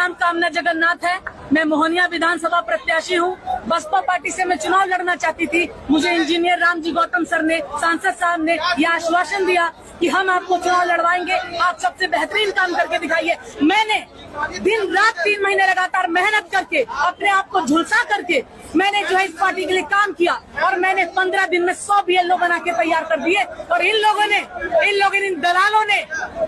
नाम कामना जगन्नाथ है। मैं मोहनिया विधानसभा प्रत्याशी हूँ। बसपा पार्टी से मैं चुनाव लड़ना चाहती थी। मुझे इंजीनियर रामजी गौतम सर ने, सांसद साहब ने यह आश्वासन दिया कि हम आपको चुनाव लड़वाएंगे, आप सबसे बेहतरीन काम करके दिखाइए। मैंने दिन रात 3 महीने लगातार मेहनत करके, अपने आप को झुलसा करके मैंने जो है इस पार्टी के लिए काम किया और मैंने 15 दिन में 100 BLO बना के तैयार कर दिए। और इन दलालों ने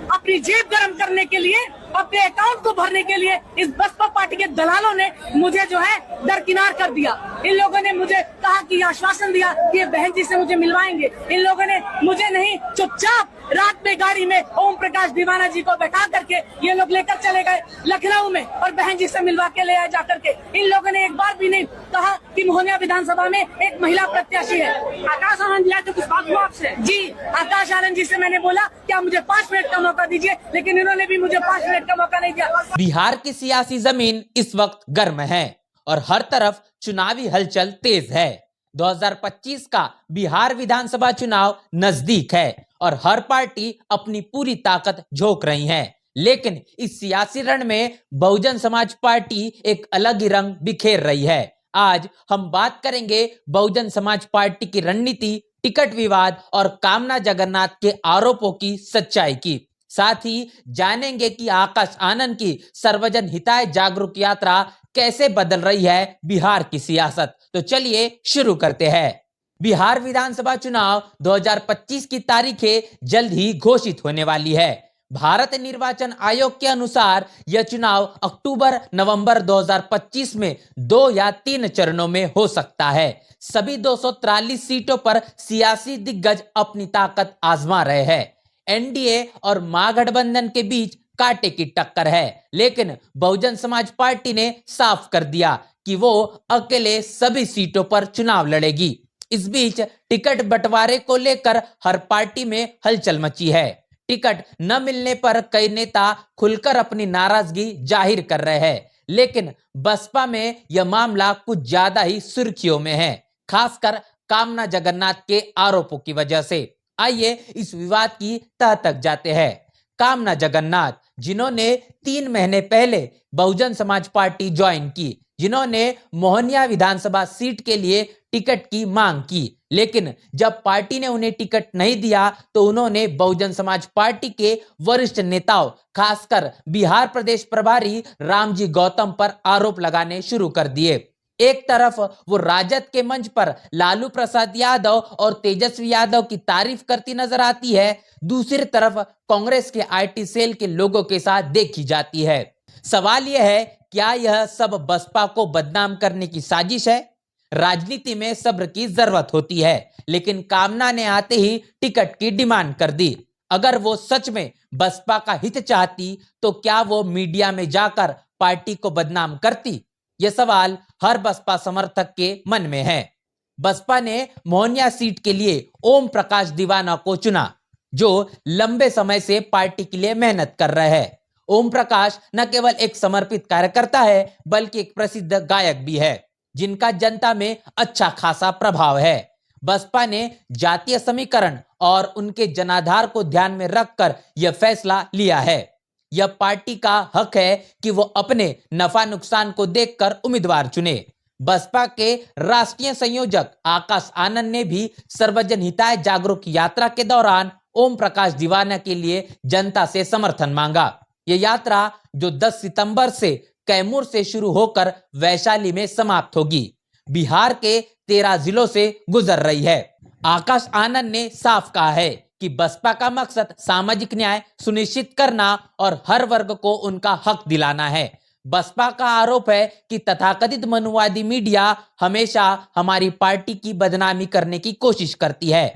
अपनी जेब गर्म करने के लिए, अपने अकाउंट को भरने के लिए, इस बसपा पार्टी के दलालों ने मुझे जो है दरकिनार कर दिया। इन लोगों ने मुझे कहा कि आश्वासन दिया कि ये बहन जी से मुझे मिलवाएंगे। इन लोगों ने मुझे नहीं, चुपचाप रात में गाड़ी में ओम प्रकाश दीवाना जी को बैठा करके ये लोग लेकर चले गए लखनऊ में और बहन जी से मिलवा के ले आए जाकर के। इन लोगों ने एक बार भी नहीं कहा कि मोहनिया विधानसभा में एक महिला प्रत्याशी है। आकाश आनंद जी तो कुछ बात हुआ आपसे? जी, आकाश आनंद जी से मैंने बोला कि आप मुझे 5 मिनट का मौका दीजिए, लेकिन इन्होंने भी मुझे 5 मिनट का मौका नहीं दिया। बिहार की सियासी जमीन इस वक्त गर्म है और हर तरफ चुनावी हलचल तेज है। 2025 का बिहार विधानसभा चुनाव नजदीक है और हर पार्टी अपनी पूरी ताकत झोंक रही है। लेकिन इस सियासी रण में बहुजन समाज पार्टी एक अलग ही रंग बिखेर रही है। आज हम बात करेंगे बहुजन समाज पार्टी की रणनीति, टिकट विवाद और कामना जगन्नाथ के आरोपों की सच्चाई की। साथ ही जानेंगे कि आकाश आनंद की सर्वजन हिताय जागरूक यात्रा कैसे बदल रही है बिहार की सियासत। तो चलिए शुरू करते हैं। बिहार विधानसभा चुनाव 2025 की तारीखें जल्द ही घोषित होने वाली है। भारत निर्वाचन आयोग के अनुसार यह चुनाव अक्टूबर-नवंबर 2025 में 2 या 3 चरणों में हो सकता है। सभी 243 सीटों पर सियासी दिग्गज अपनी ताकत आजमा रहे हैं। एनडीए और महागठबंधन के बीच कांटे की टक्कर है, लेकिन बहुजन समाज पार्टी ने साफ कर दिया कि वो अकेले सभी सीटों पर चुनाव लड़ेगी। इस बीच टिकट बंटवारे को लेकर हर पार्टी में हलचल मची है। टिकट न मिलने पर कई नेता खुलकर अपनी नाराजगी जाहिर कर रहे हैं, लेकिन बसपा में यह मामला कुछ ज्यादा ही सुर्खियों में है, खासकर कामना जगन्नाथ के आरोपों की वजह से। आइए इस विवाद की तह तक जाते हैं। कामना जगन्नाथ, जिन्होंने 3 महीने पहले बहुजन समाज पार्टी ज्वाइन की, जिन्होंने मोहनिया विधानसभा सीट के लिए टिकट की मांग की, लेकिन जब पार्टी ने उन्हें टिकट नहीं दिया तो उन्होंने बहुजन समाज पार्टी के वरिष्ठ नेताओं, खासकर बिहार प्रदेश प्रभारी रामजी गौतम पर आरोप लगाने शुरू कर दिए। एक तरफ वो राजद के मंच पर लालू प्रसाद यादव और तेजस्वी यादव की तारीफ करती नजर आती है, दूसरी तरफ कांग्रेस के आईटी सेल के लोगों के साथ देखी जाती है। सवाल यह है, क्या यह सब बसपा को बदनाम करने की साजिश है? राजनीति में सब्र की जरूरत होती है, लेकिन कामना ने आते ही टिकट की डिमांड कर दी। अगर वो सच में बसपा का हित चाहती तो क्या वो मीडिया में जाकर पार्टी को बदनाम करती? यह सवाल हर बसपा समर्थक के मन में है। बसपा ने मोहनिया सीट के लिए ओम प्रकाश दीवाना को चुना, जो लंबे समय से पार्टी के लिए मेहनत कर रहे हैं। ओम प्रकाश न केवल एक समर्पित कार्यकर्ता है, बल्कि एक प्रसिद्ध गायक भी है, जिनका जनता में अच्छा खासा प्रभाव है। बसपा ने जातीय समीकरण और उनके जनाधार को ध्यान में रखकर यह फैसला लिया है। यह पार्टी का हक है कि वो अपने नफा नुकसान को देखकर उम्मीदवार चुने। बसपा के राष्ट्रीय संयोजक आकाश आनंद ने भी सर्वजन हिताय जागरूक यात्रा के दौरान ओम प्रकाश दीवाना के लिए जनता से समर्थन मांगा। यह यात्रा जो 10 सितंबर से कैमूर से शुरू होकर वैशाली में समाप्त होगी, बिहार के 13 जिलों से गुजर रही है। आकाश आनंद ने साफ कहा है कि बसपा का मकसद सामाजिक न्याय सुनिश्चित करना और हर वर्ग को उनका हक दिलाना है। बसपा का आरोप है कि तथाकथित मनुवादी मीडिया हमेशा हमारी पार्टी की बदनामी करने की कोशिश करती है।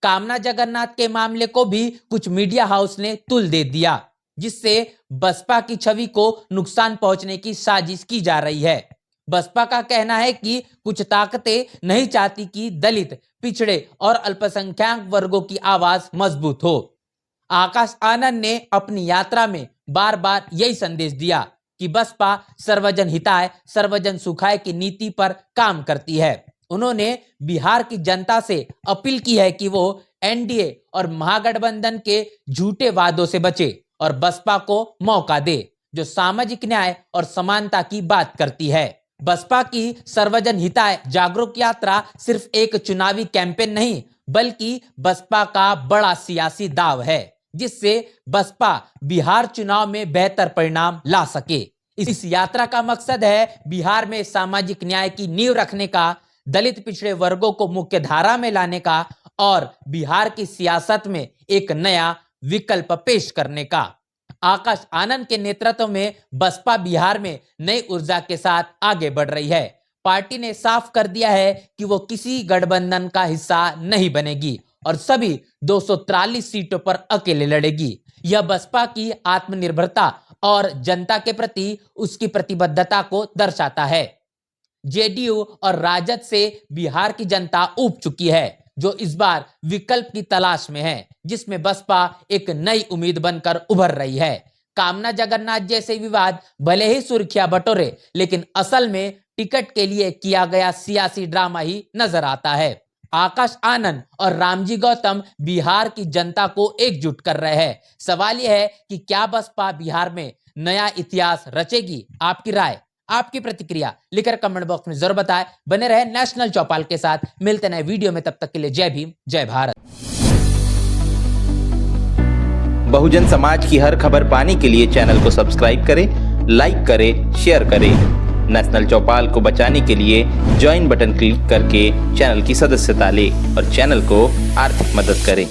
कामना जगन्नाथ के मामले को भी कुछ मीडिया हाउस ने तुल दे दिया, जिससे बसपा की छवि को नुकसान पहुंचने की साजिश की जा रही है। बसपा का कहना है कि कुछ ताकतें नहीं चाहती कि दलित, पिछड़े और अल्पसंख्यक वर्गों की आवाज मजबूत हो। आकाश आनंद ने अपनी यात्रा में बार बार यही संदेश दिया कि बसपा सर्वजन हिताय सर्वजन सुखाय की नीति पर काम करती है। उन्होंने बिहार की जनता से अपील की है कि वो एनडीए और महागठबंधन के झूठे वादों से बचे और बसपा को मौका दे। जो सामाजिक न्याय और समानता की बात करती है। बसपा की सर्वजन हिताय जागरूक यात्रा सिर्फ एक चुनावी कैंपेन नहीं, बल्कि बसपा का बड़ा सियासी दाव है, जिससे बसपा बिहार चुनाव में बेहतर परिणाम ला सके। इस यात्रा का मकसद है बिहार में सामाजिक न्याय की नींव रखने का, दलित पिछड़े वर्गों को मुख्य धारा में लाने का और बिहार की सियासत में एक नया विकल्प पेश करने का। आकाश आनंद के नेतृत्व में बसपा बिहार में नई ऊर्जा के साथ आगे बढ़ रही है। पार्टी ने साफ कर दिया है कि वो किसी गठबंधन का हिस्सा नहीं बनेगी और सभी 243 सीटों पर अकेले लड़ेगी। यह बसपा की आत्मनिर्भरता और जनता के प्रति उसकी प्रतिबद्धता को दर्शाता है। जेडीयू और राजद से बिहार की जनता ऊब चुकी है, जो इस बार विकल्प की तलाश में है, जिसमें बसपा एक नई उम्मीद बनकर उभर रही है। कामना जगन्नाथ जैसे विवाद भले ही सुर्खियां बटोरे, लेकिन असल में टिकट के लिए किया गया सियासी ड्रामा ही नजर आता है। आकाश आनंद और रामजी गौतम बिहार की जनता को एकजुट कर रहे हैं। सवाल यह है कि क्या बसपा बिहार में नया इतिहास रचेगी? आपकी राय, आपकी प्रतिक्रिया लिखकर कमेंट बॉक्स में जरूर बताएं। बने रहे नेशनल चौपाल के साथ। मिलते नए वीडियो में, तब तक के लिए जय भीम, जय भारत। बहुजन समाज की हर खबर पाने के लिए चैनल को सब्सक्राइब करें, लाइक करें, शेयर करें। नेशनल चौपाल को बचाने के लिए ज्वाइन बटन क्लिक करके चैनल की सदस्यता लें और चैनल को आर्थिक मदद करें।